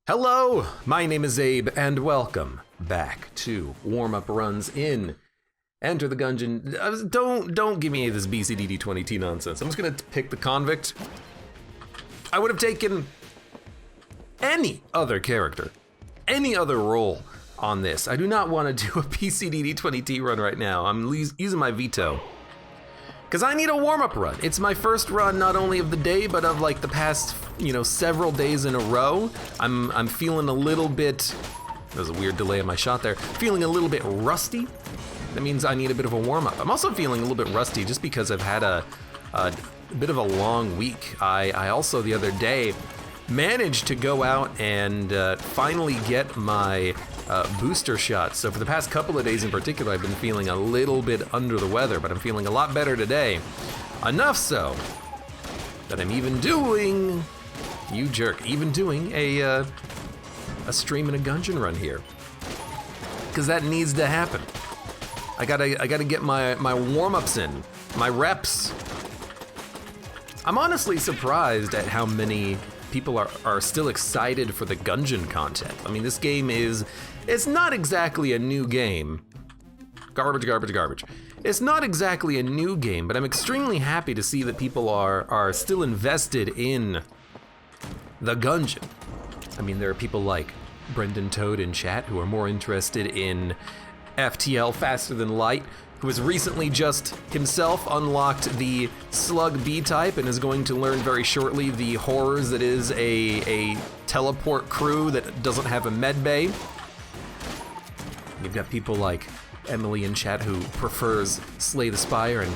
Hello, my name is Abe, and welcome back to warm-up runs in Enter the Gungeon. Don't give me this BCDD20T nonsense. I'm just gonna pick the convict. I would have taken any other character, any other role on this. I do not want to do a BCDD20T run right now. I'm using my veto. Because I need a warm-up run. It's my first run not only of the day, but of like the past, several days in a row. I'm feeling a little bit, there's a weird delay in my shot there, feeling a little bit rusty. That means I need a bit of a warm-up. I'm also feeling a little bit rusty just because I've had a bit of a long week. I also the other day managed to go out and finally get my booster shot. So for the past couple of days in particular, I've been feeling a little bit under the weather, but I'm feeling a lot better today. Enough so that I'm even doing, even doing a stream and a Gungeon run here. Because that needs to happen. I gotta get my warm-ups in, my reps. I'm honestly surprised at how many people are still excited for the Gungeon content. I mean, this game it's not exactly a new game. Garbage. It's not exactly a new game, but I'm extremely happy to see that people are still invested in the Gungeon. I mean, there are people like Brendan Toad in chat who are more interested in FTL, Faster Than Light, who has recently just himself unlocked the Slug B-type and is going to learn very shortly the horrors that is a teleport crew that doesn't have a med bay. You've got people like Emily in chat who prefers Slay the Spire and,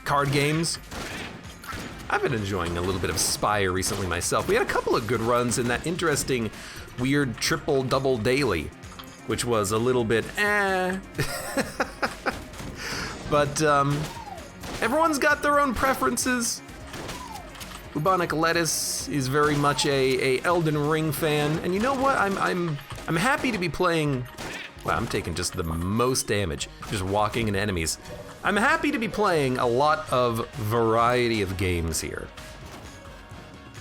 card games. I've been enjoying a little bit of Spire recently myself. We had a couple of good runs in that interesting, weird triple-double daily, which was a little bit But everyone's got their own preferences. Bubonic Lettuce is very much a Elden Ring fan, and you know what? I'm happy to be playing. Wow, I'm taking just the most damage just walking into enemies. I'm happy to be playing a lot of variety of games here.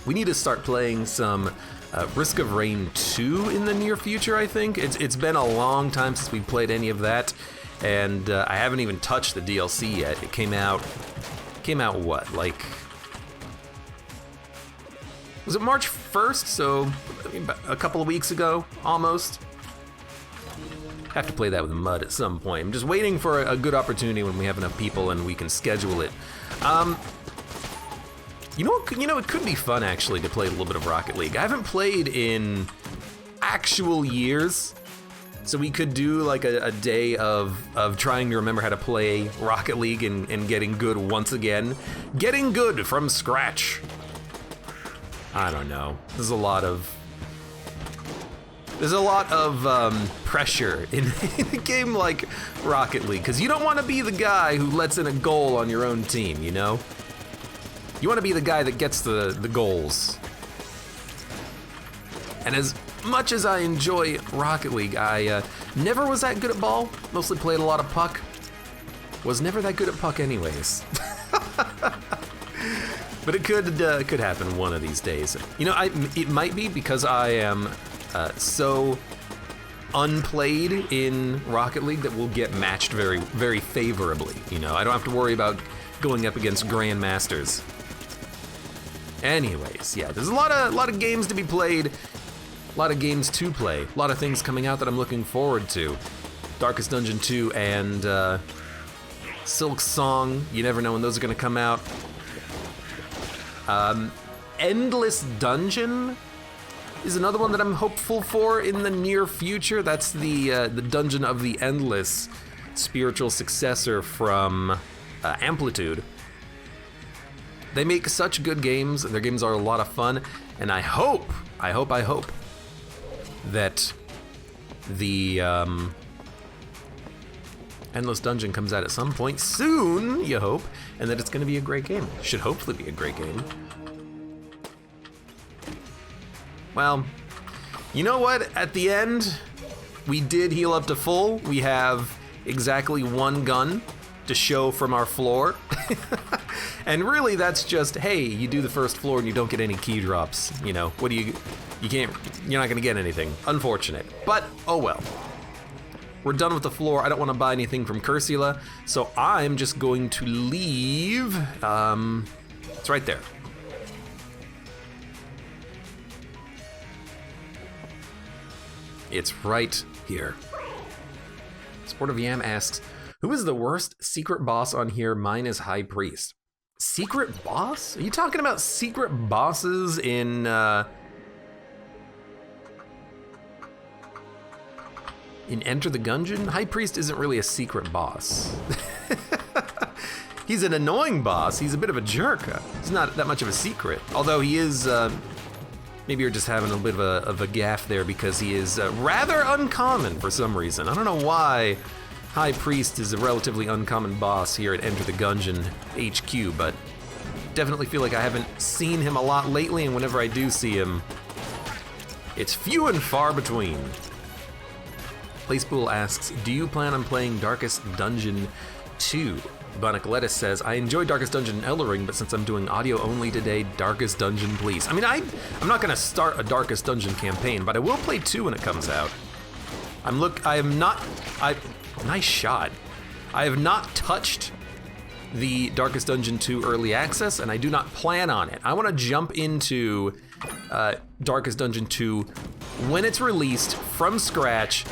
We need to start playing some Risk of Rain 2 in the near future, I think. It's been a long time since we played any of that, and I haven't even touched the DLC yet. It came out what, like, was it March 1st? So a couple of weeks ago, almost. Have to play that with Mud at some point. I'm just waiting for a good opportunity when we have enough people and we can schedule it. It could be fun actually to play a little bit of Rocket League. I haven't played in actual years, so we could do like a day of trying to remember how to play Rocket League and getting good once again. Getting good from scratch. I don't know. There's a lot of pressure in a game like Rocket League, because you don't want to be the guy who lets in a goal on your own team, You want to be the guy that gets the goals. And as much as I enjoy Rocket League, I never was that good at ball. Mostly played a lot of puck. Was never that good at puck anyways. But it could happen one of these days. It might be because I am so unplayed in Rocket League that we'll get matched very, very favorably. I don't have to worry about going up against grandmasters. Anyways, yeah, there's a lot of games to be played, a lot of games to play, a lot of things coming out that I'm looking forward to. Darkest Dungeon 2 and Silk Song, you never know when those are gonna come out. Endless Dungeon is another one that I'm hopeful for in the near future. That's the Dungeon of the Endless, spiritual successor from Amplitude. They make such good games. Their games are a lot of fun, and I hope that the Endless Dungeon comes out at some point soon, you hope, and that it's gonna be a great game. Should hopefully be a great game. Well, you know what? At the end, we did heal up to full. We have exactly one gun to show from our floor. And really that's just, hey, you do the first floor and you don't get any key drops. What do you can't you're not gonna get anything. Unfortunate, but oh well. We're done with the floor. I don't want to buy anything from Cursula, so I'm just going to leave. It's right there. It's right here. Sportive Yam asks, who is the worst secret boss on here? Mine is High Priest. Secret boss? Are you talking about secret bosses in Enter the Gungeon? High Priest isn't really a secret boss. He's an annoying boss. He's a bit of a jerk. He's not that much of a secret. Although he is, maybe you're just having a bit of a gaffe there because he is rather uncommon for some reason. I don't know why High Priest is a relatively uncommon boss here at Enter the Gungeon HQ, but definitely feel like I haven't seen him a lot lately, and whenever I do see him, it's few and far between. Placepool asks, do you plan on playing Darkest Dungeon 2? Bonic Lettuce says, I enjoy Darkest Dungeon and Elden Ring, but since I'm doing audio only today, Darkest Dungeon, please. I mean, I'm not gonna start a Darkest Dungeon campaign, but I will play 2 when it comes out. Nice shot. I have not touched the Darkest Dungeon 2 early access, and I do not plan on it. I wanna jump into Darkest Dungeon 2 when it's released from scratch.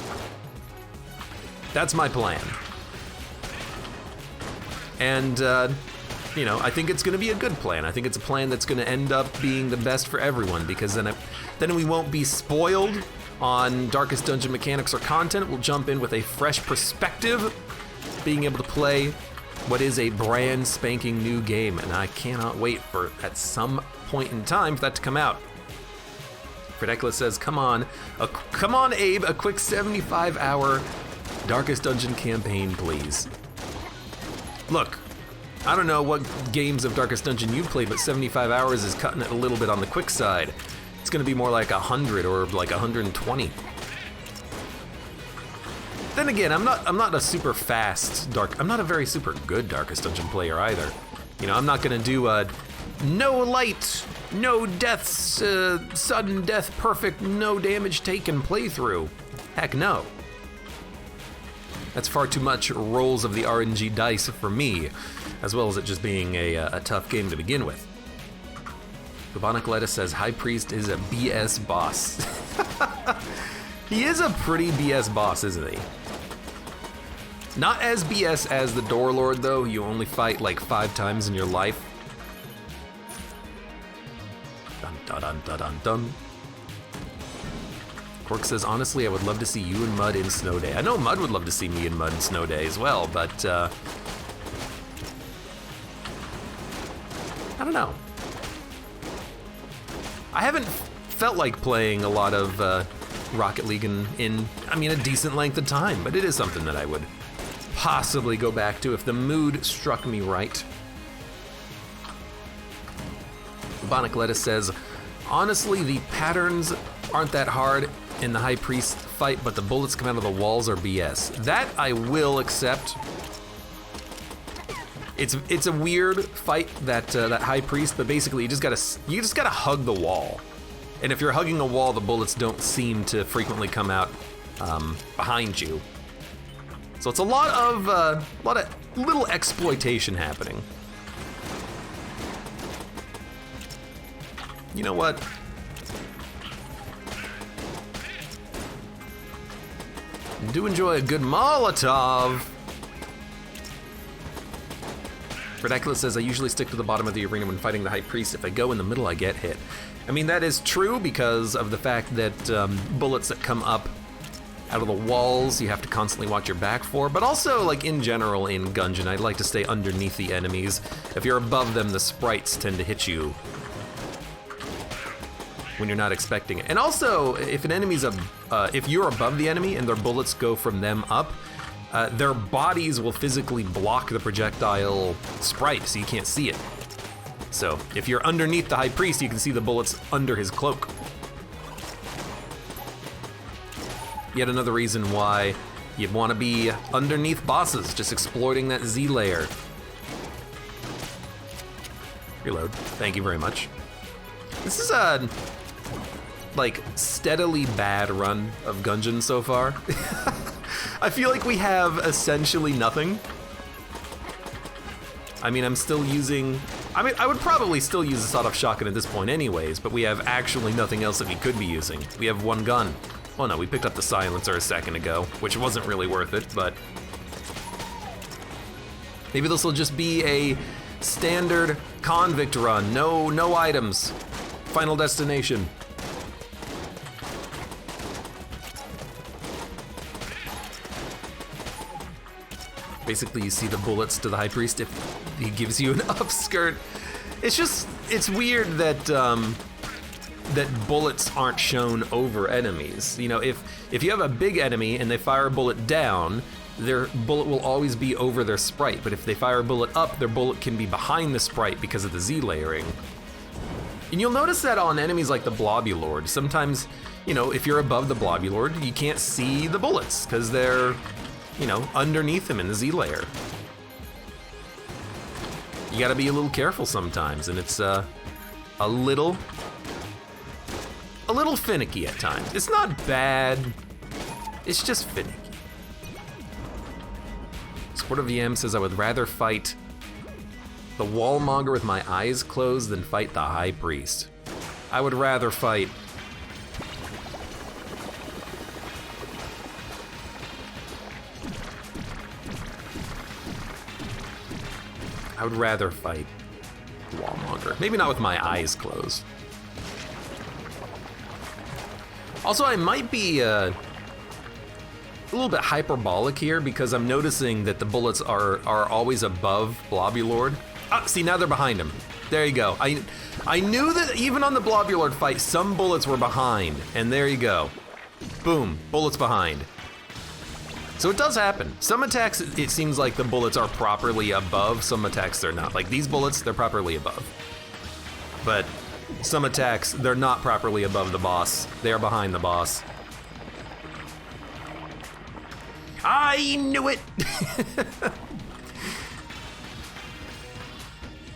That's my plan. And, you know, I think it's gonna be a good plan. I think it's a plan that's gonna end up being the best for everyone, because then we won't be spoiled on Darkest Dungeon mechanics or content. We'll jump in with a fresh perspective, being able to play what is a brand spanking new game, and I cannot wait for, at some point in time, for that to come out. Fredekla says, come on, Abe, a quick 75-hour Darkest Dungeon campaign, please. Look, I don't know what games of Darkest Dungeon you've played, but 75 hours is cutting it a little bit on the quick side. It's gonna be more like 100 or like 120. Then again, I'm not a super fast I'm not a very super good Darkest Dungeon player either. You know, I'm not gonna do a no light, no deaths, sudden death, perfect, no damage taken playthrough. Heck no. That's far too much rolls of the RNG dice for me, as well as it just being a tough game to begin with. Bubonic Lettuce says, High Priest is a BS boss. He is a pretty BS boss, isn't he? Not as BS as the Door Lord, though. You only fight like 5 times in your life. Dun dun dun dun dun dun. Cork says, honestly, I would love to see you and Mud in Snow Day. I know Mud would love to see me and Mud in Snow Day as well, but I don't know. I haven't felt like playing a lot of Rocket League in a decent length of time, but it is something that I would possibly go back to if the mood struck me right. Bonic Lettuce says, honestly, the patterns aren't that hard in the High Priest fight, but the bullets come out of the walls are BS. That I will accept. It's a weird fight, that High Priest, but basically you just gotta hug the wall. And if you're hugging a wall, the bullets don't seem to frequently come out behind you. So it's a lot of little exploitation happening. You know what? I do enjoy a good Molotov. Ridiculous says, I usually stick to the bottom of the arena when fighting the High Priest. If I go in the middle, I get hit. I mean, that is true because of the fact that bullets that come up out of the walls, you have to constantly watch your back for. But also, like in general in Gungeon, I'd like to stay underneath the enemies. If you're above them, the sprites tend to hit you when you're not expecting it. And also, if an enemy's if you're above the enemy and their bullets go from them up, their bodies will physically block the projectile sprite, so you can't see it. So if you're underneath the High Priest, you can see the bullets under his cloak. Yet another reason why you'd want to be underneath bosses, just exploiting that Z layer. Reload. Thank you very much. This is like, steadily bad run of Gungeon so far. I feel like we have essentially nothing. I mean, I'm still using... I would probably still use a sawed-off shotgun at this point anyways, but we have actually nothing else that we could be using. We have one gun. Oh no, we picked up the silencer a second ago, which wasn't really worth it, but... maybe this will just be a standard convict run. No items. Final destination. Basically, you see the bullets to the High Priest if he gives you an upskirt. It's weird that that bullets aren't shown over enemies. You know, if you have a big enemy and they fire a bullet down, their bullet will always be over their sprite. But if they fire a bullet up, their bullet can be behind the sprite because of the Z layering. And you'll notice that on enemies like the Blobulord. Sometimes, you know, if you're above the Blobulord, you can't see the bullets because they're, you know, underneath him in the Z layer. You gotta be a little careful sometimes, and it's a little finicky at times. It's not bad, it's just finicky. Sport of VM says I would rather fight the Wallmonger with my eyes closed than fight the High Priest. I would rather fight the Wallmonger. Maybe not with my eyes closed. Also, I might be a little bit hyperbolic here because I'm noticing that the bullets are always above Blobulord. Ah, see, now they're behind him. There you go. I knew that even on the Blobulord fight, some bullets were behind, and there you go. Boom, bullets behind. So it does happen. Some attacks, it seems like the bullets are properly above, some attacks they're not. Like these bullets, they're properly above. But some attacks, they're not properly above the boss. They are behind the boss. I knew it!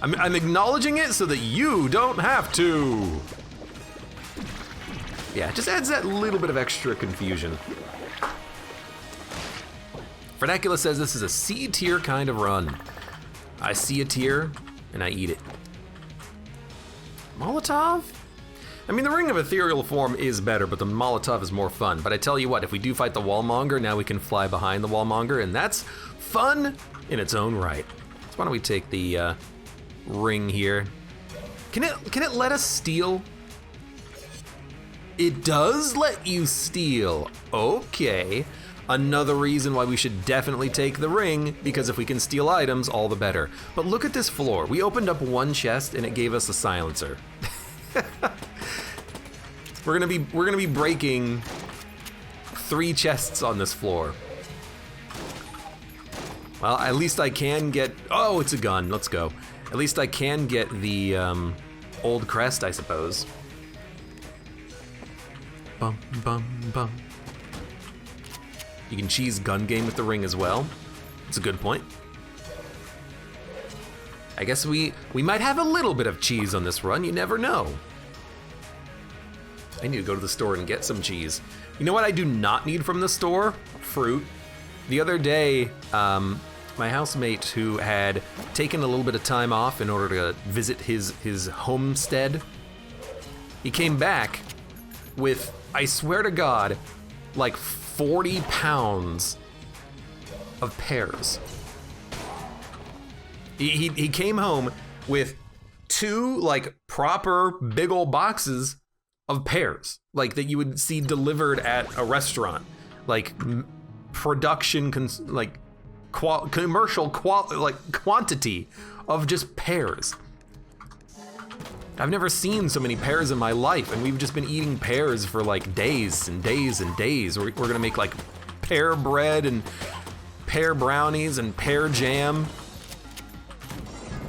I'm acknowledging it so that you don't have to. Yeah, it just adds that little bit of extra confusion. Verdacula says this is a C tier kind of run. I see a tier and I eat it. Molotov? I mean, the Ring of Ethereal Form is better, but the Molotov is more fun. But I tell you what, if we do fight the Wallmonger, now we can fly behind the Wallmonger, and that's fun in its own right. So why don't we take the ring here? Can it let us steal? It does let you steal. Okay. Another reason why we should definitely take the ring, because if we can steal items, all the better. But look at this floor. We opened up one chest and it gave us a silencer. We're gonna be breaking 3 chests on this floor. Well, at least I can get, oh, it's a gun, let's go. At least I can get the old crest, I suppose. Bum, bum, bum. You can cheese gun game with the ring as well. It's a good point. I guess we might have a little bit of cheese on this run, you never know. I need to go to the store and get some cheese. You know what I do not need from the store? Fruit. The other day, my housemate who had taken a little bit of time off in order to visit his homestead, he came back with, I swear to God, like 40 pounds of pears. He came home with 2 like proper big old boxes of pears, like that you would see delivered at a restaurant, like production, commercial quantity of just pears. I've never seen so many pears in my life, and we've just been eating pears for like days and days and days. We're gonna make like pear bread and pear brownies and pear jam.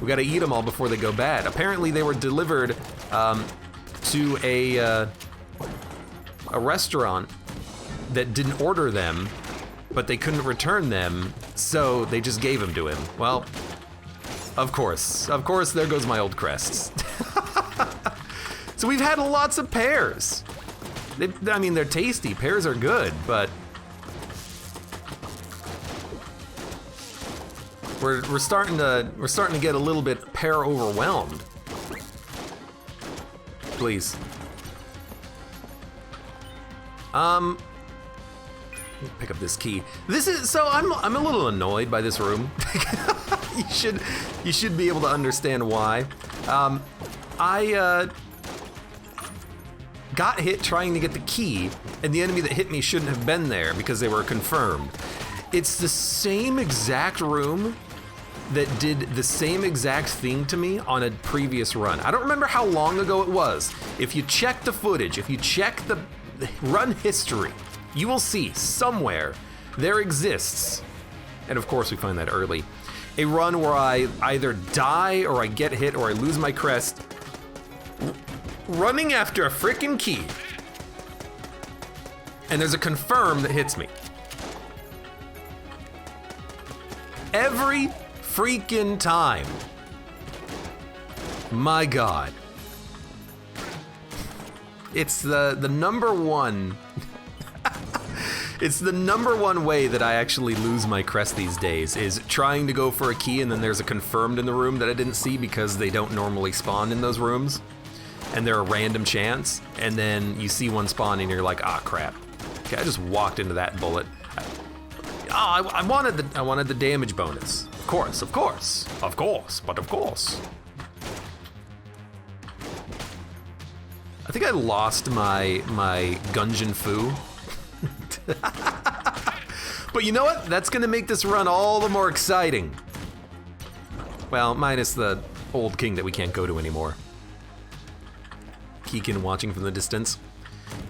We gotta eat them all before they go bad. Apparently they were delivered to a restaurant that didn't order them, but they couldn't return them, so they just gave them to him. Well, of course, there goes my old crests. So we've had lots of pears. I mean, they're tasty. Pears are good, but we're starting to get a little bit pear overwhelmed. Please. Pick up this key. This is so I'm a little annoyed by this room. You should be able to understand why. I got hit trying to get the key, and the enemy that hit me shouldn't have been there because they were confirmed. It's the same exact room that did the same exact thing to me on a previous run. I don't remember how long ago it was. If you check the footage, if you check the run history, you will see somewhere there exists, and of course we find that early, a run where I either die or I get hit or I lose my crest running after a freaking key, and there's a confirm that hits me. Every freaking time. My God. It's the number one it's the number one way that I actually lose my crest these days, is trying to go for a key and then there's a confirmed in the room that I didn't see because they don't normally spawn in those rooms. And they're a random chance, and then you see one spawn and you're like, ah, crap. Okay, I just walked into that bullet. I wanted the damage bonus. Of course. I think I lost my Gungeon foo. But you know what? That's gonna make this run all the more exciting. Well, minus the old king that we can't go to anymore. Keegan watching from the distance.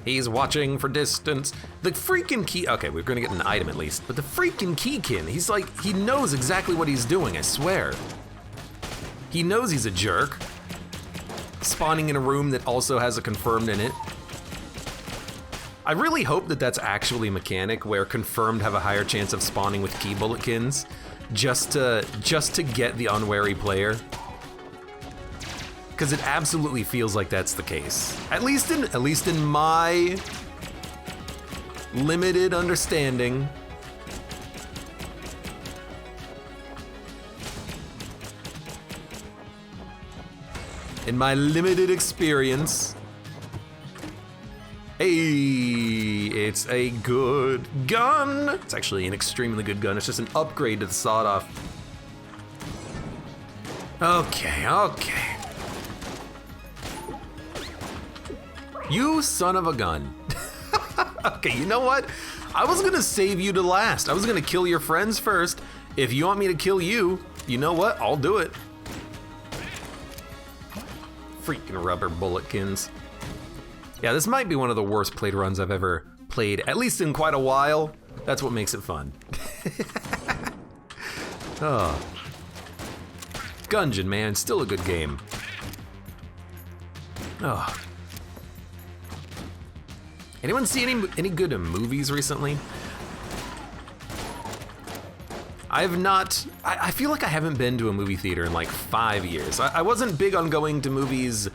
He's watching for distance. The freaking key, okay, we're gonna get an item at least, but the freaking Keegan, he's like, he knows exactly what he's doing, I swear. He knows he's a jerk. Spawning in a room that also has a confirmed in it. I really hope that that's actually a mechanic where confirmed have a higher chance of spawning with key bulletkins, just to get the unwary player. Because it absolutely feels like that's the case. At least in my limited understanding. In my limited experience. Hey, it's a good gun. It's actually an extremely good gun. It's just an upgrade to the sawed-off. Okay. You son of a gun. Okay, you know what? I was gonna save you to last. I was gonna kill your friends first. If you want me to kill you, you know what? I'll do it. Freaking rubber bulletkins. Yeah, this might be one of the worst played runs I've ever played, at least in quite a while. That's what makes it fun. Oh. Gungeon, man, still a good game. Oh. Anyone see any good movies recently? I've not, I feel like I haven't been to a movie theater in like 5 years. I wasn't big on going to movies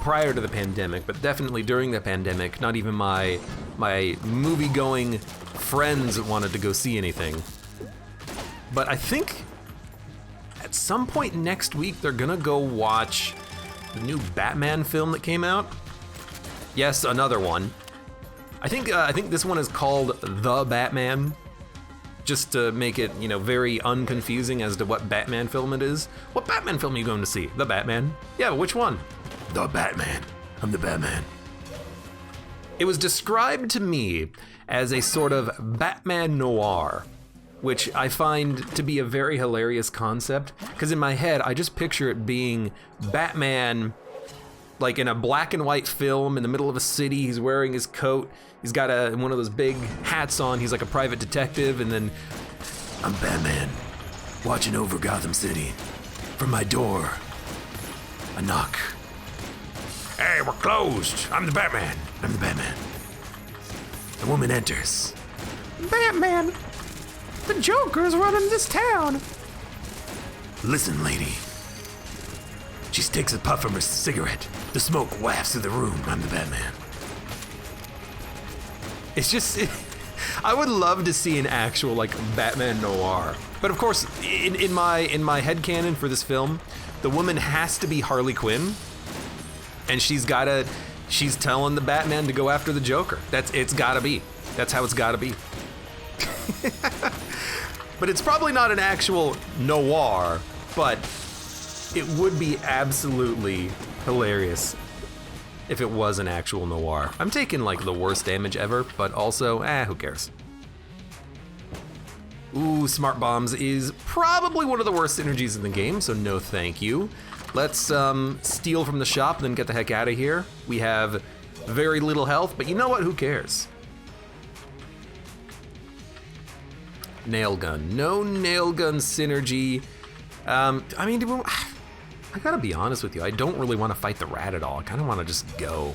prior to the pandemic, but definitely during the pandemic, not even my movie-going friends wanted to go see anything. But I think at some point next week, they're gonna go watch the new Batman film that came out. Yes, another one. I think this one is called The Batman, just to make it, you know, very unconfusing as to what Batman film it is. What Batman film are you going to see? The Batman? Yeah, which one? The Batman. I'm the Batman. It was described to me as a sort of Batman noir, which I find to be a very hilarious concept, because in my head, I just picture it being Batman like in a black and white film in the middle of a city. He's wearing his coat. He's got one of those big hats on. He's like a private detective, and then I'm Batman, watching over Gotham City. From my door, a knock. Hey, we're closed. I'm the Batman. I'm the Batman. The woman enters. Batman, the Joker's running this town. Listen, lady. She takes a puff from her cigarette. The smoke wafts through the room. I'm the Batman. It's just, I would love to see an actual like Batman noir. But of course, in my headcanon for this film, the woman has to be Harley Quinn, and she's telling the Batman to go after the Joker. It's gotta be. That's how it's gotta be. But it's probably not an actual noir, but it would be absolutely hilarious if it was an actual noir. I'm taking like the worst damage ever, but also, who cares? Ooh, Smart Bombs is probably one of the worst synergies in the game, so no thank you. Let's steal from the shop and then get the heck out of here. We have very little health, but you know what? Who cares? Nail gun. No nail gun synergy. I mean, I gotta be honest with you. I don't really want to fight the rat at all. I kind of want to just go.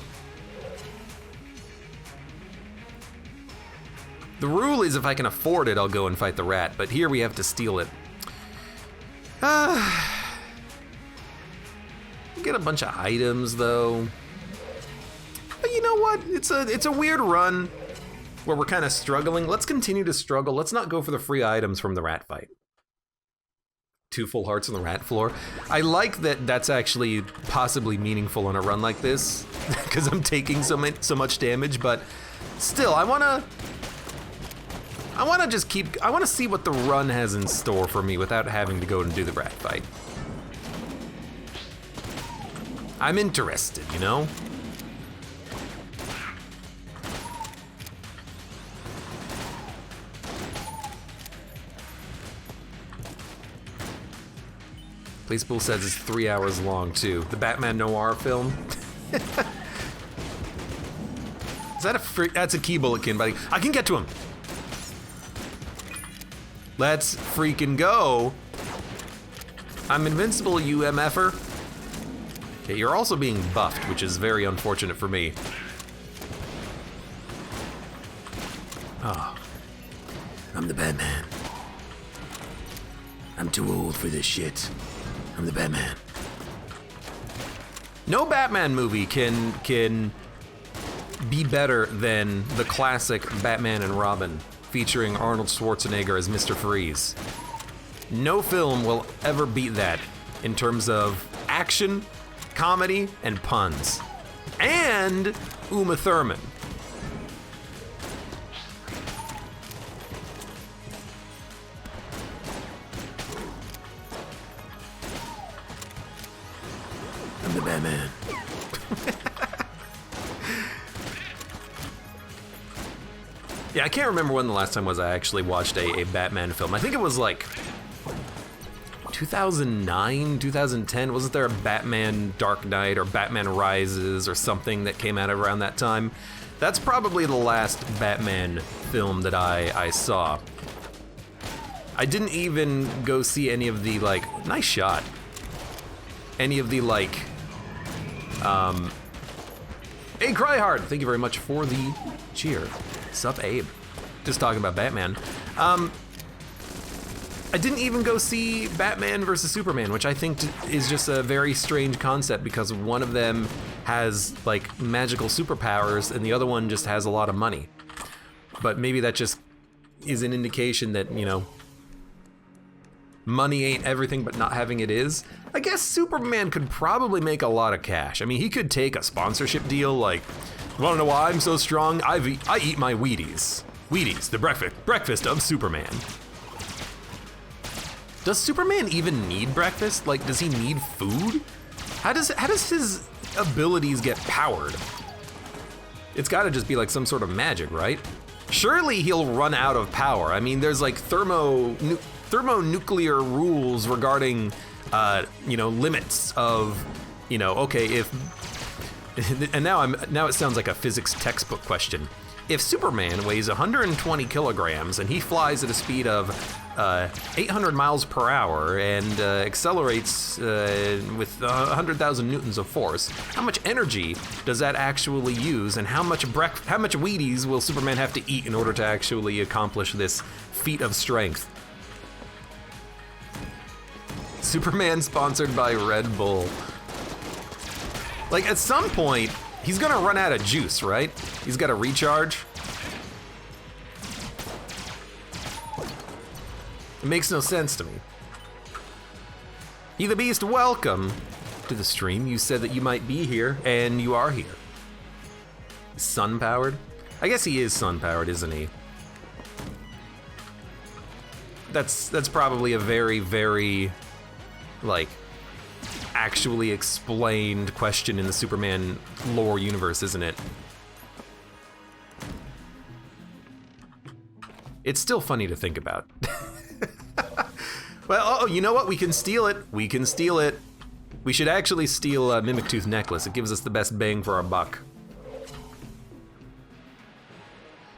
The rule is if I can afford it, I'll go and fight the rat, but here we have to steal it. Get a bunch of items though. But you know what? It's a weird run where we're kind of struggling. Let's continue to struggle. Let's not go for the free items from the rat fight. 2 full hearts on the rat floor. I like that that's actually possibly meaningful on a run like this because I'm taking so much damage, but still, I want to see what the run has in store for me without having to go and do the rat fight. I'm interested, you know? Placepool says it's 3 hours long too. The Batman Noir film. Is that that's a key bulletkin, buddy. I can get to him. Let's freaking go. I'm invincible, you MFer. Okay, you're also being buffed, which is very unfortunate for me. Oh. I'm the Batman. I'm too old for this shit. I'm the Batman. No Batman movie can be better than the classic Batman and Robin, featuring Arnold Schwarzenegger as Mr. Freeze. No film will ever beat that in terms of action, comedy, and puns. And Uma Thurman. I'm the Batman. Yeah, I can't remember when the last time was I actually watched a Batman film. I think it was like 2009, 2010. Wasn't there a Batman Dark Knight or Batman Rises or something that came out around that time? That's probably the last Batman film that I saw. I didn't even go see any of the, like, nice shot. Any of the, like, hey, Cryhard, thank you very much for the cheer. Sup, Abe? Just talking about Batman. I didn't even go see Batman versus Superman, which I think is just a very strange concept because one of them has like magical superpowers and the other one just has a lot of money. But maybe that just is an indication that, you know, money ain't everything, but not having it is. I guess Superman could probably make a lot of cash. I mean, he could take a sponsorship deal like, wanna know why I'm so strong? I eat my Wheaties. Wheaties, the breakfast of Superman. Does Superman even need breakfast? Like, does he need food? How does his abilities get powered? It's gotta just be like some sort of magic, right? Surely he'll run out of power. I mean, there's like thermonuclear rules regarding, you know, limits of, you know, okay, if, and now it sounds like a physics textbook question. If Superman weighs 120 kilograms and he flies at a speed of 800 miles per hour and accelerates with 100,000 newtons of force, how much energy does that actually use, and how much Wheaties will Superman have to eat in order to actually accomplish this feat of strength? Superman sponsored by Red Bull. Like, at some point, he's gonna run out of juice, right? He's gotta recharge. It makes no sense to me. He the Beast, welcome to the stream. You said that you might be here, and you are here. Sun-powered? I guess he is sun-powered, isn't he? That's probably a very, very, like, actually explained question in the Superman lore universe, isn't it? It's still funny to think about. Well, oh, you know what? We can steal it. We can steal it. We should actually steal a Mimic Tooth necklace. It gives us the best bang for our buck.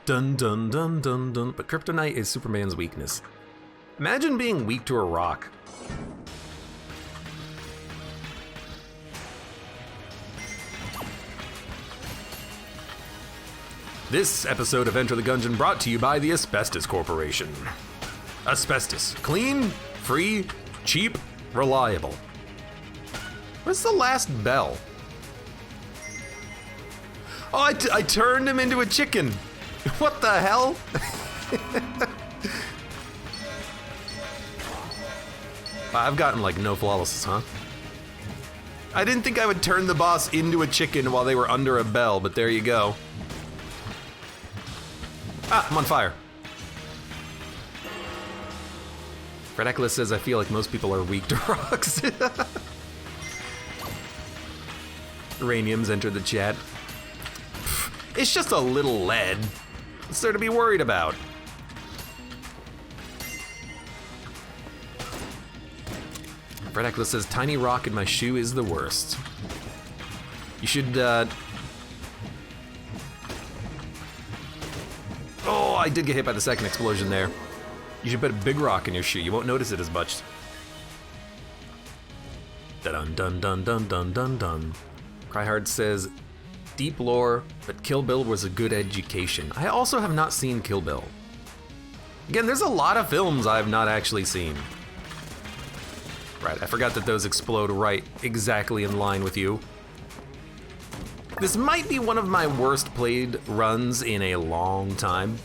Dun dun dun dun dun. But kryptonite is Superman's weakness. Imagine being weak to a rock. This episode of Enter the Gungeon brought to you by the Asbestos Corporation. Asbestos. Clean, free, cheap, reliable. What's the last bell? Oh, I turned him into a chicken. What the hell? I've gotten like no flawlesses, huh? I didn't think I would turn the boss into a chicken while they were under a bell, but there you go. Ah, I'm on fire. Redeckless says, I feel like most people are weak to rocks. Uranium's entered the chat. It's just a little lead. What's there to be worried about? Redeckless says, tiny rock in my shoe is the worst. You should, Oh, I did get hit by the second explosion there. You should put a big rock in your shoe. You won't notice it as much. Dun dun dun dun dun dun dun. Cryhard says, deep lore, but Kill Bill was a good education. I also have not seen Kill Bill. Again, there's a lot of films I have not actually seen. Right, I forgot that those explode right exactly in line with you. This might be one of my worst played runs in a long time.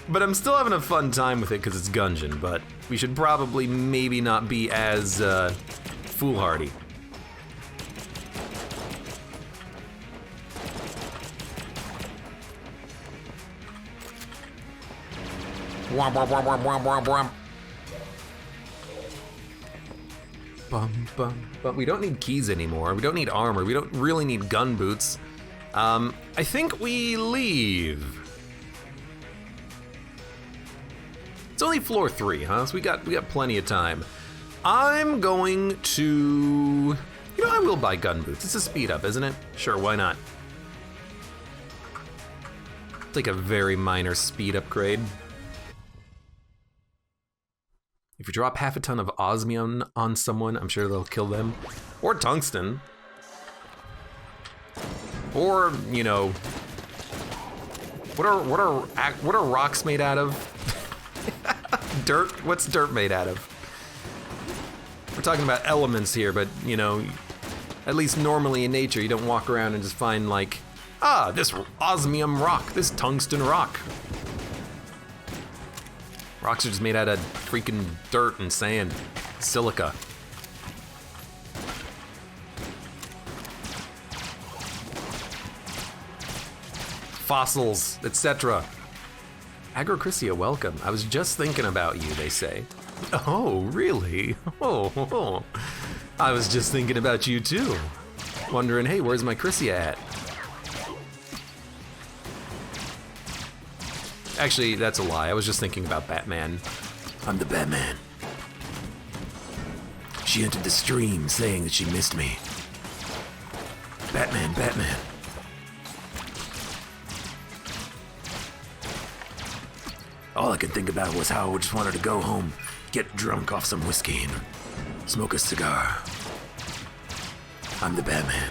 But I'm still having a fun time with it because it's Gungeon, but we should probably maybe not be as foolhardy. Womp, womp, womp, womp, womp, womp, womp. Bum, bum, bum. We don't need keys anymore. We don't need armor. We don't really need gun boots. I think we leave. It's only floor 3, huh? So we got plenty of time. I'm going to... You know, I will buy gun boots. It's a speed up, isn't it? Sure, why not? It's like a very minor speed upgrade. If you drop half a ton of osmium on someone, I'm sure they'll kill them. Or tungsten. Or, you know... What are rocks made out of? Dirt? What's dirt made out of? We're talking about elements here, but, you know, at least normally in nature, you don't walk around and just find, like, ah, this osmium rock, this tungsten rock. Rocks are just made out of freaking dirt and sand, silica. Fossils, etc. Agrochrisia, welcome. I was just thinking about you, they say. Oh, really? Oh. I was just thinking about you too. Wondering, hey, where's my Chrysia at? Actually, that's a lie. I was just thinking about Batman. I'm the Batman. She entered the stream saying that she missed me. Batman, Batman. All I could think about was how I just wanted to go home, get drunk off some whiskey, and smoke a cigar. I'm the Batman.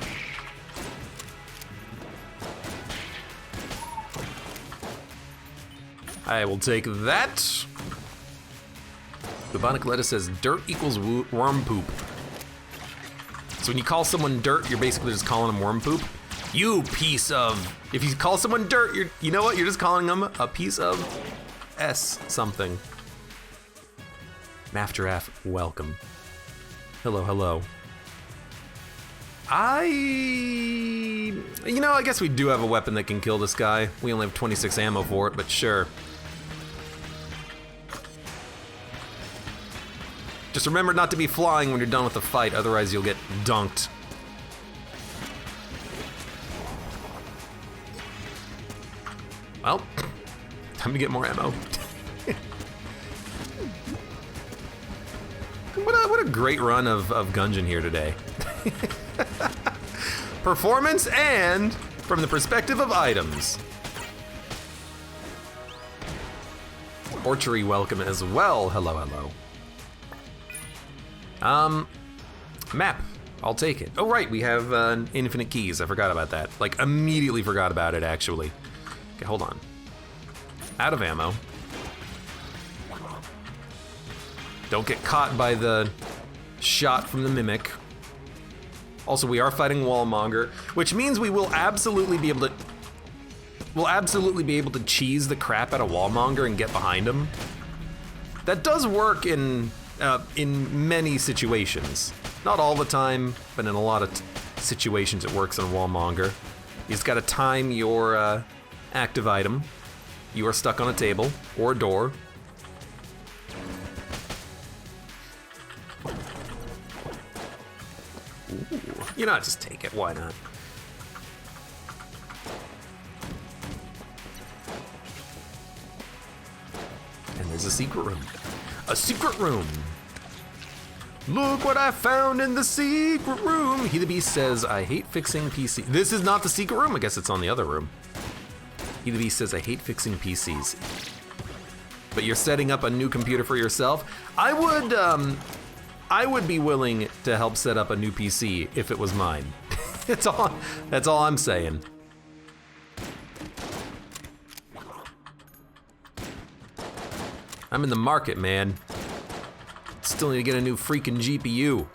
I will take that. Bubonic Lettuce says dirt equals worm poop. So when you call someone dirt, you're basically just calling them worm poop. You piece of... If you call someone dirt, you know what? You're just calling them a piece of S something. Math Giraffe, welcome. Hello, hello. I guess we do have a weapon that can kill this guy. We only have 26 ammo for it, but sure. Just remember not to be flying when you're done with the fight, otherwise you'll get dunked. Well, time to get more ammo. What a great run of Gungeon here today. Performance and from the perspective of items. Orchery, welcome as well. Hello, hello. Map. I'll take it. Oh, right, we have infinite keys. I forgot about that. Like, immediately forgot about it, actually. Okay, hold on. Out of ammo. Don't get caught by the shot from the mimic. Also, we are fighting Wallmonger, which means we will absolutely be able to... We'll absolutely be able to cheese the crap out of Wallmonger and get behind him. That does work in many situations. Not all the time, but in a lot of situations it works on Wallmonger. You just gotta time your active item. You are stuck on a table or a door. Ooh, you know, just take it, why not? And there's a secret room. A secret room! Look what I found in the secret room! He the Beast says, I hate fixing PC. This is not the secret room, I guess it's on the other room. He the Beast says, I hate fixing PCs. But you're setting up a new computer for yourself? I would be willing to help set up a new PC if it was mine. That's all I'm saying. I'm in the market, man. Still need to get a new freaking GPU.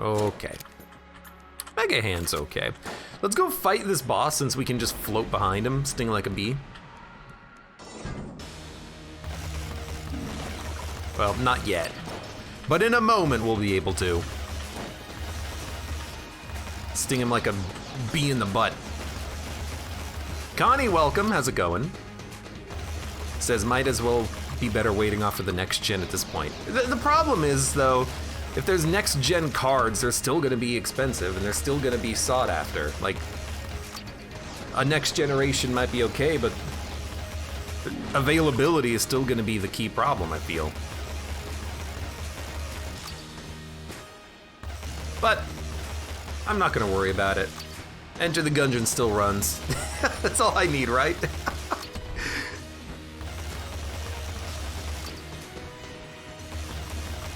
Okay. Mega Hand's okay. Let's go fight this boss since we can just float behind him, sting like a bee. Well, not yet. But in a moment we'll be able to. Sting him like a bee in the butt. Connie, welcome. How's it going? Says might as well be better waiting off for the next gen at this point. The problem is, though, if there's next gen cards, they're still gonna be expensive and they're still gonna be sought after. Like, a next generation might be okay, but availability is still gonna be the key problem, I feel. But I'm not gonna worry about it. Enter the Gungeon still runs. That's all I need, right?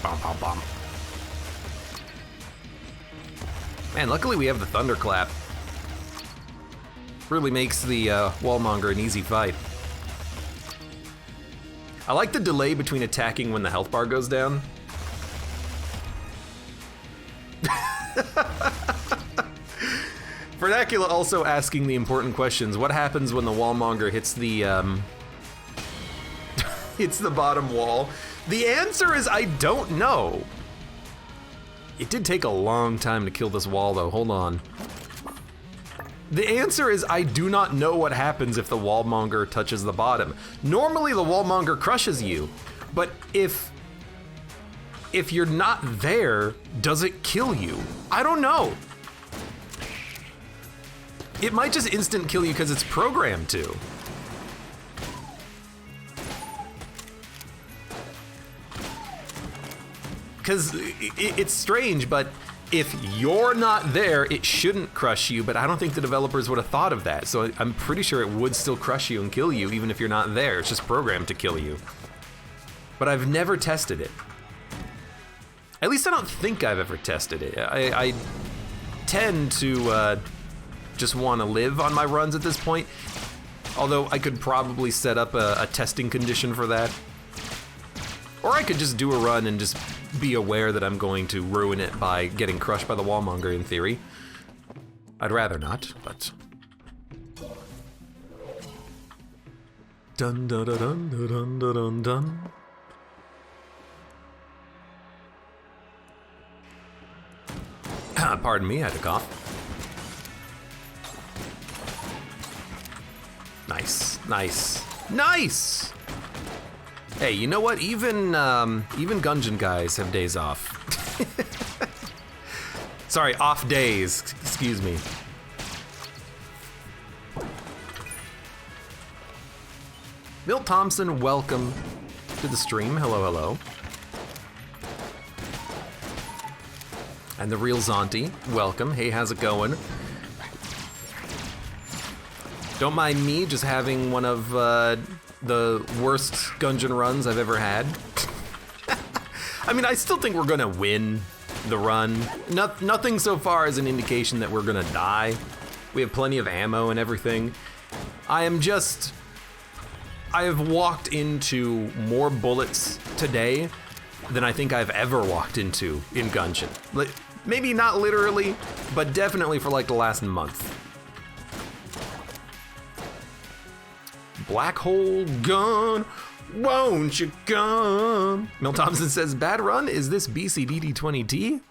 Bom, bom, bom. Man, luckily we have the Thunderclap. Really makes the Wallmonger an easy fight. I like the delay between attacking when the health bar goes down. Vernacula also asking the important questions. What happens when the Wallmonger hits the hits the bottom wall? The answer is I don't know. It did take a long time to kill this wall though, hold on. The answer is I do not know what happens if the Wallmonger touches the bottom. Normally the Wallmonger crushes you, but if you're not there, does it kill you? I don't know. It might just instant kill you because it's programmed to. Because it's strange, but if you're not there, it shouldn't crush you, but I don't think the developers would have thought of that. So I'm pretty sure it would still crush you and kill you even if you're not there. It's just programmed to kill you. But I've never tested it. At least I don't think I've ever tested it. I tend to just want to live on my runs at this point. Although I could probably set up a testing condition for that. Or I could just do a run and just be aware that I'm going to ruin it by getting crushed by the Wallmonger in theory. I'd rather not, but... Dun dun dun dun dun dun dun dun. Pardon me, I had to cough. Nice, nice, nice! Hey, you know what? Even Gungeon guys have days off. Sorry, off days, excuse me. Milt Thompson, welcome to the stream. Hello, hello. And the real Zonti, welcome. Hey, how's it going? Don't mind me just having one of the worst Gungeon runs I've ever had. I mean, I still think we're gonna win the run. Nothing so far is an indication that we're gonna die. We have plenty of ammo and everything. I have walked into more bullets today than I think I've ever walked into in Gungeon. Maybe not literally, but definitely for like the last month. Black hole gun, won't you come? Mel Thompson says, bad run? Is this BCDD20T?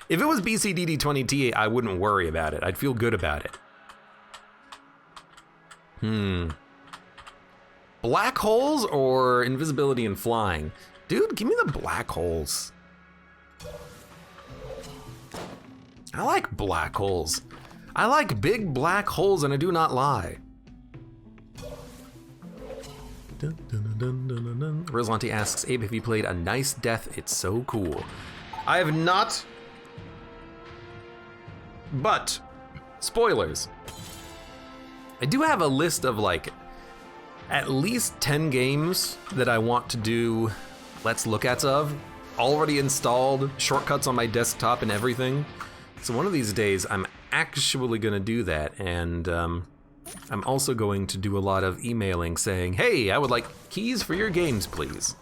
If it was BCDD20T, I wouldn't worry about it. I'd feel good about it. Black holes or invisibility and flying? Dude, give me the black holes. I like black holes. I like big black holes, and I do not lie. Rosalanti asks, Abe, have you played A Nice Death? It's so cool. I have not, but spoilers. I do have a list of like at least 10 games that I want to do Let's Look Ats of, already installed, shortcuts on my desktop and everything. So one of these days I'm actually gonna do that, and I'm also going to do a lot of emailing saying, hey, I would like keys for your games, please.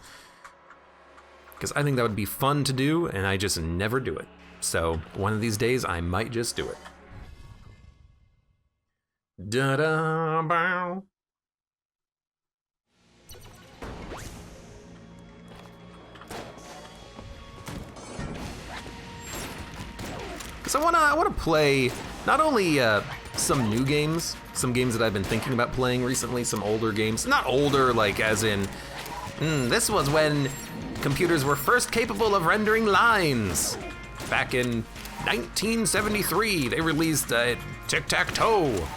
Because I think that would be fun to do, and I just never do it. So one of these days, I might just do it. Da-da-bow. So I wanna play not only some new games, some games that I've been thinking about playing recently, some older games. Not older, like as in, this was when computers were first capable of rendering lines. Back in 1973, they released Tic-Tac-Toe.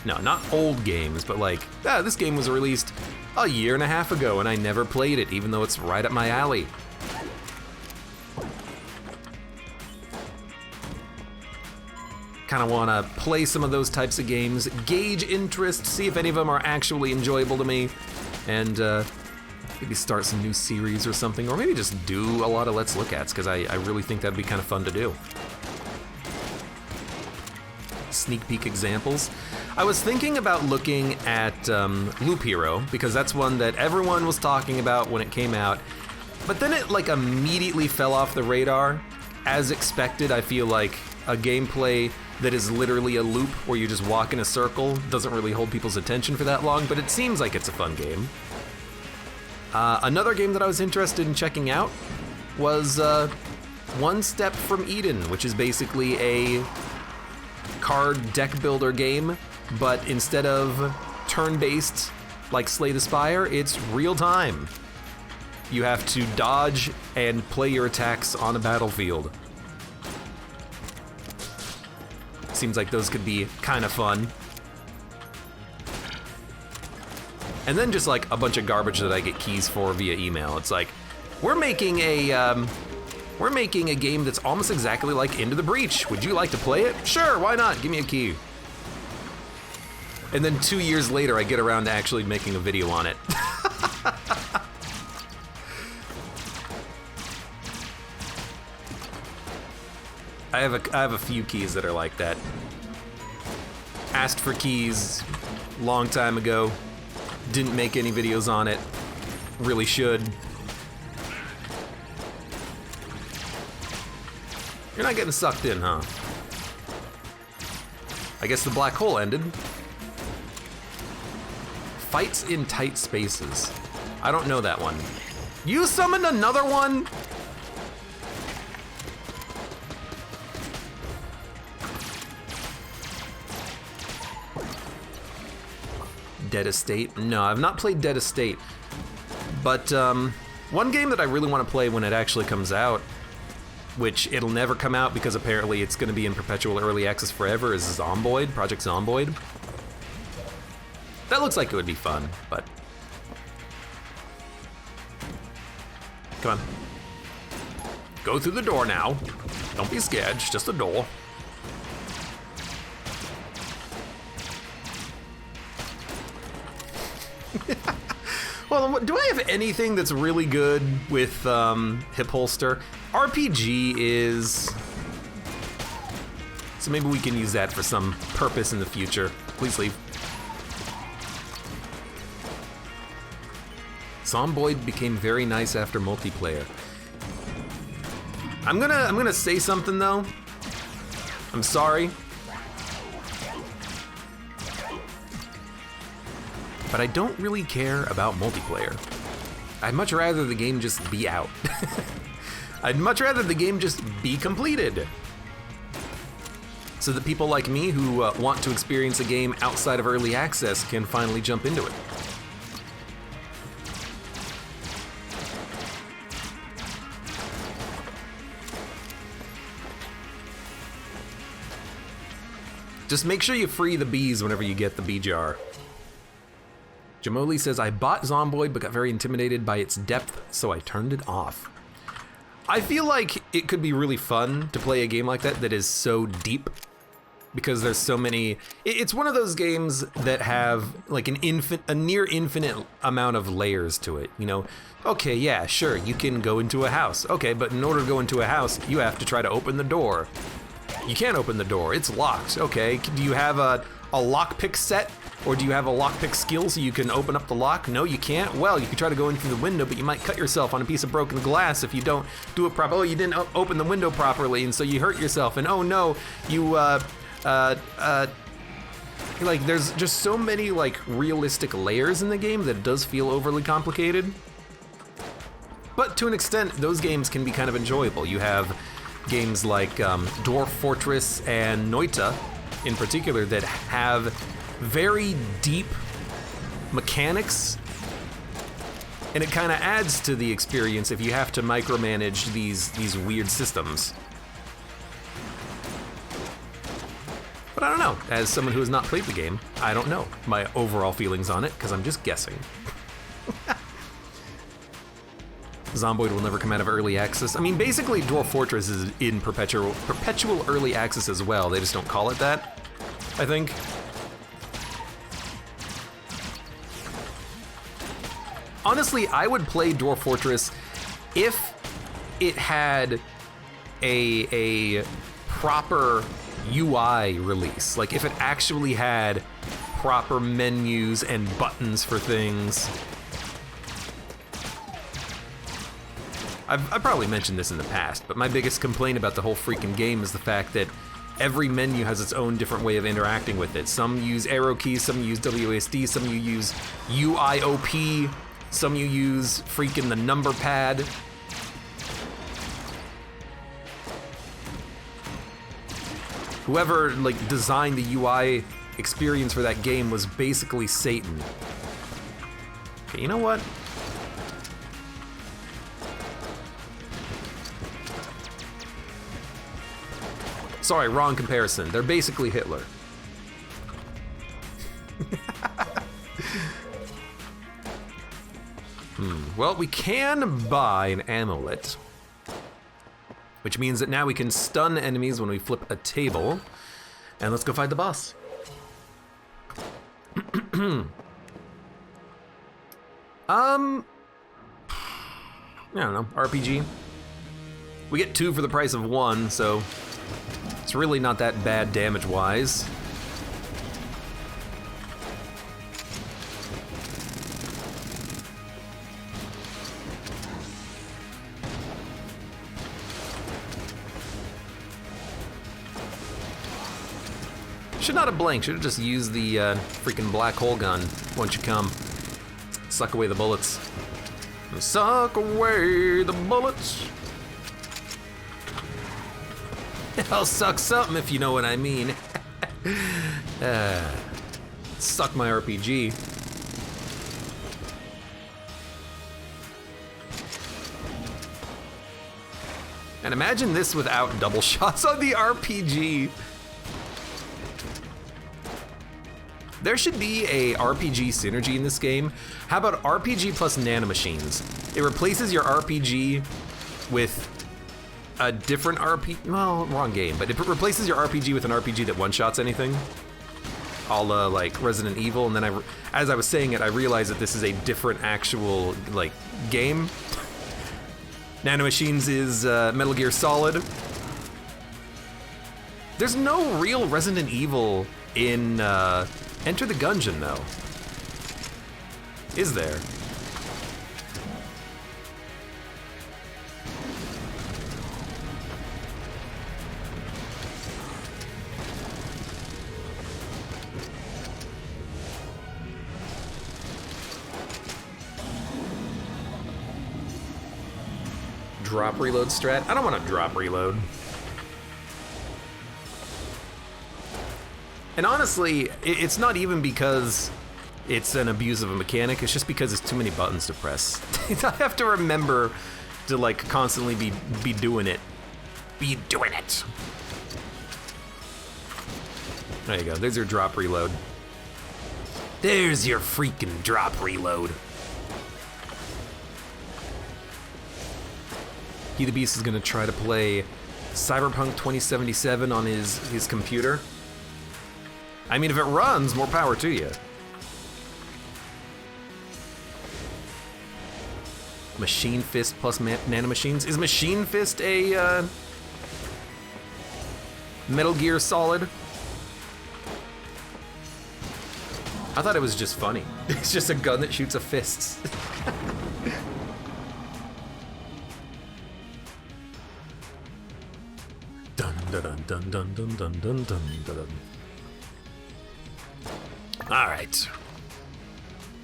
No, not old games, but like, this game was released a year and a half ago and I never played it, even though it's right up my alley. Kind of want to play some of those types of games, gauge interest, see if any of them are actually enjoyable to me, and maybe start some new series or something, or maybe just do a lot of Let's Look Ats, because I really think that'd be kind of fun to do. Sneak peek examples. I was thinking about looking at Loop Hero, because that's one that everyone was talking about when it came out, but then it like immediately fell off the radar. As expected, I feel like a gameplay that is literally a loop where you just walk in a circle doesn't really hold people's attention for that long, but it seems like it's a fun game. Another game that I was interested in checking out was One Step from Eden, which is basically a card deck builder game, but instead of turn-based like Slay the Spire, it's real time. You have to dodge and play your attacks on a battlefield. Seems like those could be kind of fun. And then just like a bunch of garbage that I get keys for via email. It's like, we're making a game that's almost exactly like Into the Breach. Would you like to play it? Sure, why not? Give me a key. And then 2 years later, I get around to actually making a video on it. I have a few keys that are like that. Asked for keys long time ago. Didn't make any videos on it. Really should. You're not getting sucked in, huh? I guess the black hole ended. Fights in tight spaces. I don't know that one. You summoned another one? Dead Estate? No, I've not played Dead Estate. But one game that I really want to play when it actually comes out, which it'll never come out because apparently it's going to be in perpetual early access forever, is Zomboid, Project Zomboid. That looks like it would be fun, but... Come on. Go through the door now. Don't be scared, it's just a door. Well, do I have anything that's really good with hip holster? RPG is... So maybe we can use that for some purpose in the future. Please leave. Zomboid became very nice after multiplayer. I'm gonna say something though. I'm sorry. But I don't really care about multiplayer. I'd much rather the game just be out. I'd much rather the game just be completed. So that people like me who want to experience a game outside of early access can finally jump into it. Just make sure you free the bees whenever you get the bee jar. Jamoli says, I bought Zomboid but got very intimidated by its depth, so I turned it off. I feel like it could be really fun to play a game like that is so deep, because there's so many... It's one of those games that have like a near infinite amount of layers to it, you know? Okay, yeah, sure, you can go into a house. Okay, but in order to go into a house, you have to try to open the door. You can't open the door, it's locked. Okay, do you have a lockpick set? Or do you have a lockpick skill so you can open up the lock? No, you can't? Well, you can try to go in through the window, but you might cut yourself on a piece of broken glass if you don't do it properly. Oh, you didn't open the window properly, and so you hurt yourself. And oh no, you, like, there's just so many, like, realistic layers in the game that it does feel overly complicated. But to an extent, those games can be kind of enjoyable. You have games like Dwarf Fortress and Noita, in particular, that have very deep mechanics, and it kind of adds to the experience if you have to micromanage these weird systems. But I don't know, as someone who has not played the game, I don't know my overall feelings on it, because I'm just guessing. Zomboid will never come out of early access. I mean, basically Dwarf Fortress is in perpetual early access as well, they just don't call it that, I think. Honestly, I would play Dwarf Fortress if it had a proper UI release. Like if it actually had proper menus and buttons for things. I've probably mentioned this in the past, but my biggest complaint about the whole freaking game is the fact that every menu has its own different way of interacting with it. Some use arrow keys, some use WASD, some you use UIOP, some you use freaking the number pad. Whoever like designed the UI experience for that game was basically Satan. Okay, you know what? Sorry, wrong comparison. They're basically Hitler. Well, we can buy an amulet, which means that now we can stun enemies when we flip a table. And let's go fight the boss. I don't know, RPG. We get 2 for the price of 1, so it's really not that bad damage-wise. Should not have blanked, should have just used the freaking black hole gun once you come. Suck away the bullets. Suck away the bullets. I'll suck something if you know what I mean. Suck my RPG. And imagine this without double shots on the RPG. There should be a RPG synergy in this game. How about RPG plus nanomachines? It replaces your RPG with a different RPG, well, wrong game, but it replaces your RPG with an RPG that one-shots anything. A la, like, Resident Evil, and then as I was saying it, I realized that this is a different actual, like, game. Nanomachines is Metal Gear Solid. There's no real Resident Evil in Enter the Gungeon, though. Is there? Drop reload strat? I don't want to drop reload. And honestly, it's not even because it's an abuse of a mechanic, it's just because it's too many buttons to press. I have to remember to like constantly be doing it. Be doing it. There you go, there's your drop reload. There's your freaking drop reload. He the Beast is gonna try to play Cyberpunk 2077 on his computer. I mean, if it runs, more power to you. Machine Fist plus nanomachines. Is Machine Fist a Metal Gear Solid? I thought it was just funny. It's just a gun that shoots a fists. Dun dun dun dun dun dun dun dun dun. All right.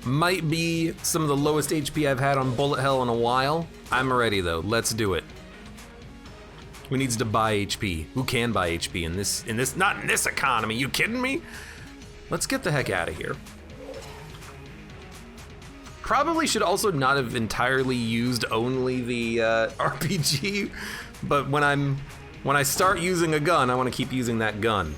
Might be some of the lowest HP I've had on bullet hell in a while. I'm ready though. Let's do it. Who needs to buy HP? Who can buy HP in this? Not in this economy. You kidding me? Let's get the heck out of here. Probably should also not have entirely used only the RPG, but when I start using a gun, I want to keep using that gun.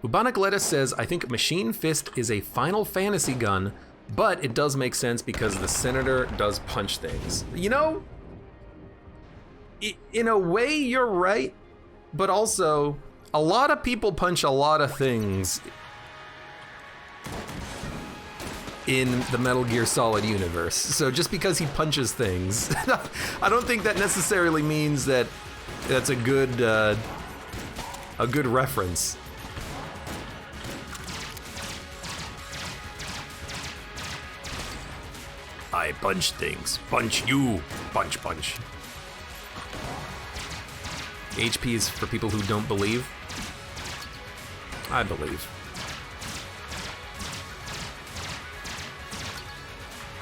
Bubonic Lettuce says, I think Machine Fist is a Final Fantasy gun, but it does make sense because the Senator does punch things. You know, in a way you're right, but also a lot of people punch a lot of things in the Metal Gear Solid universe. So just because he punches things, I don't think that necessarily means that that's a good reference. I punch things. Punch you. Punch, punch. HP is for people who don't believe. I believe.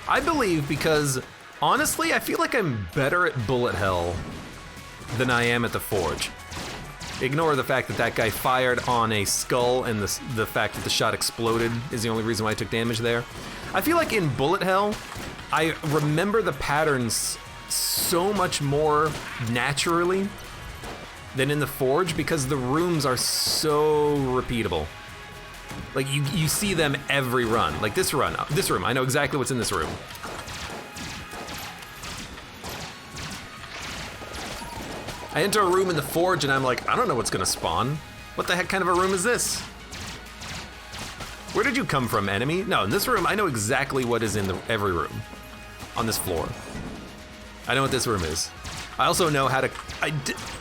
I believe because, honestly, I feel like I'm better at bullet hell than I am at the Forge. Ignore the fact that that guy fired on a skull and the fact that the shot exploded is the only reason why I took damage there. I feel like in bullet hell, I remember the patterns so much more naturally than in the Forge because the rooms are so repeatable. Like you see them every run. Like this room, I know exactly what's in this room. I enter a room in the Forge and I'm like, I don't know what's gonna spawn. What the heck kind of a room is this? Where did you come from, enemy? No, in this room, I know exactly what is in every room on this floor. I know what this room is. I also know how to, I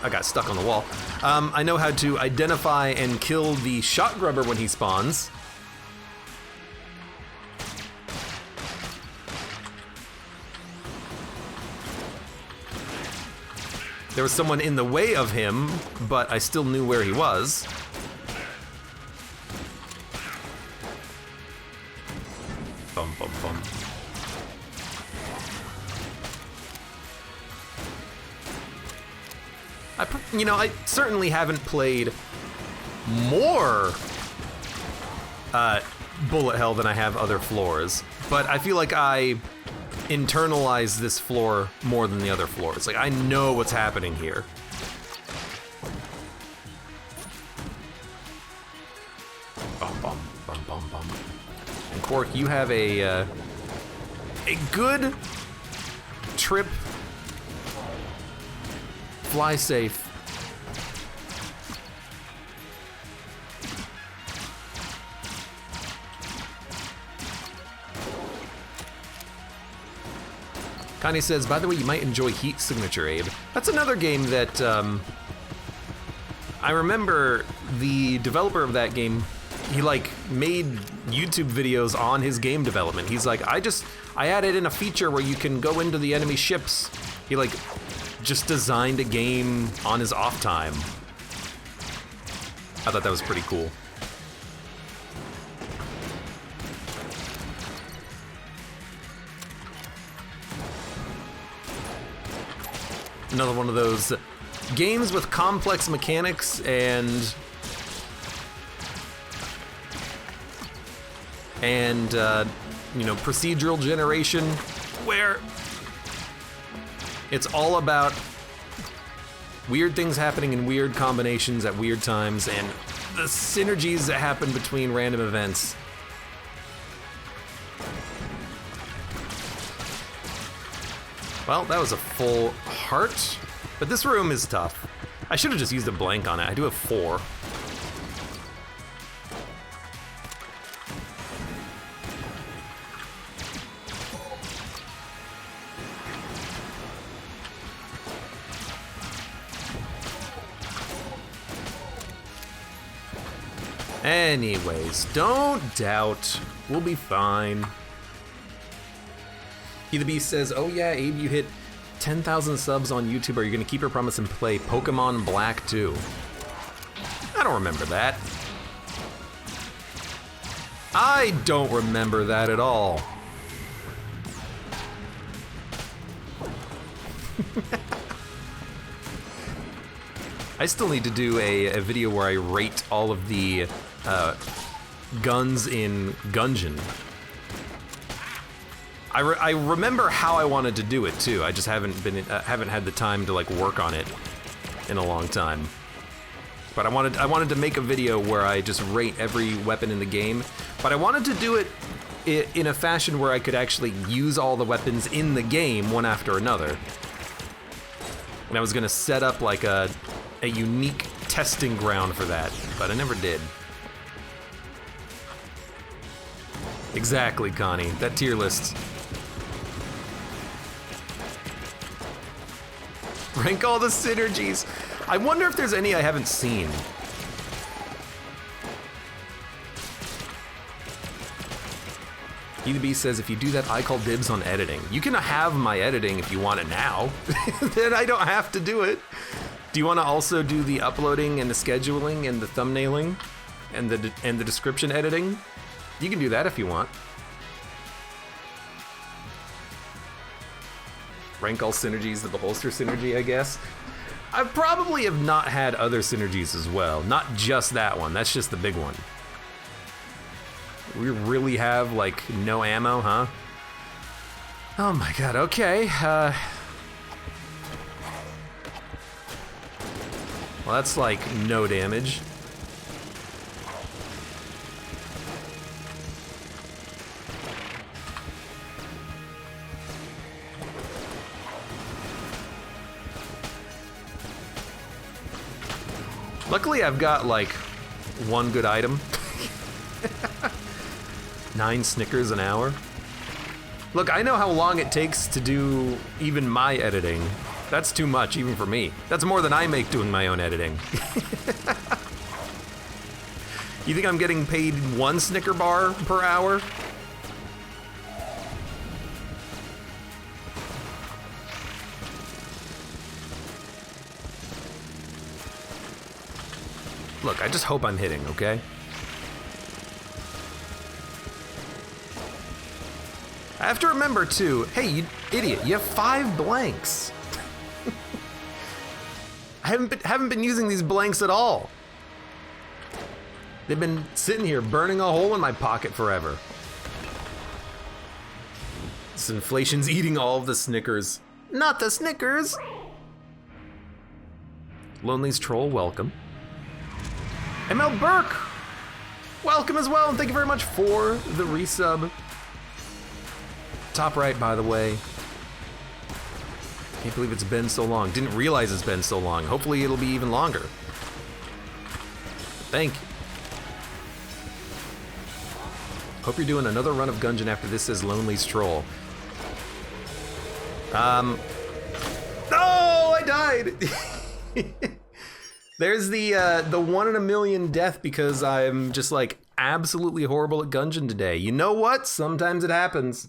got stuck on the wall. I know how to identify and kill the shot grubber when he spawns. There was someone in the way of him, but I still knew where he was. Bum, bum, bum. I certainly haven't played more bullet hell than I have other floors, but I feel like I internalize this floor more than the other floors. Like, I know what's happening here. Bum, bum, bum, bum, bum. And Quark, you have a good trip. Fly safe. Connie says, by the way, you might enjoy Heat Signature, Abe. That's another game that I remember the developer of that game, he like made YouTube videos on his game development. He's like, I added in a feature where you can go into the enemy ships. He like just designed a game on his off time. I thought that was pretty cool. Another one of those games with complex mechanics and procedural generation where it's all about weird things happening in weird combinations at weird times and the synergies that happen between random events. Well, that was a full heart, but this room is tough. I should have just used a blank on it. I do have 4. Anyways, don't doubt. We'll be fine. He the Beast says, oh yeah, Abe, you hit 10,000 subs on YouTube. Are you gonna keep your promise and play Pokemon Black 2? I don't remember that. I don't remember that at all. I still need to do a video where I rate all of the guns in Gungeon. I remember how I wanted to do it too. I just haven't had the time to like work on it in a long time. But I wanted to make a video where I just rate every weapon in the game. But I wanted to do it in a fashion where I could actually use all the weapons in the game one after another. And I was gonna set up like a unique testing ground for that, but I never did. Exactly, Connie. That tier list. Rank all the synergies. I wonder if there's any I haven't seen. ETB says, if you do that, I call dibs on editing. You can have my editing if you want it now. Then I don't have to do it. Do you want to also do the uploading and the scheduling and the thumbnailing and the description editing? You can do that if you want. Rank all synergies, the holster synergy, I guess. I probably have not had other synergies as well. Not just that one. That's just the big one. We really have, like, no ammo, huh? Oh my god, okay. Well, that's, like, no damage. Luckily, I've got, like, one good item. 9 Snickers an hour. Look, I know how long it takes to do even my editing. That's too much, even for me. That's more than I make doing my own editing. You think I'm getting paid 1 Snicker bar per hour? Look, I just hope I'm hitting, okay? I have to remember, too, hey, you idiot, you have 5 blanks. I haven't been using these blanks at all. They've been sitting here burning a hole in my pocket forever. This inflation's eating all of the Snickers. Not the Snickers! Lonely's Troll, welcome. ML Burke, welcome as well, and thank you very much for the resub. Top right, by the way. Can't believe it's been so long. Didn't realize it's been so long. Hopefully it'll be even longer. Thank you. Hope you're doing another run of Gungeon after this says Lonely's Troll. Oh, I died! There's the 1 in a million death because I'm just like absolutely horrible at Gungeon today. You know what? Sometimes it happens.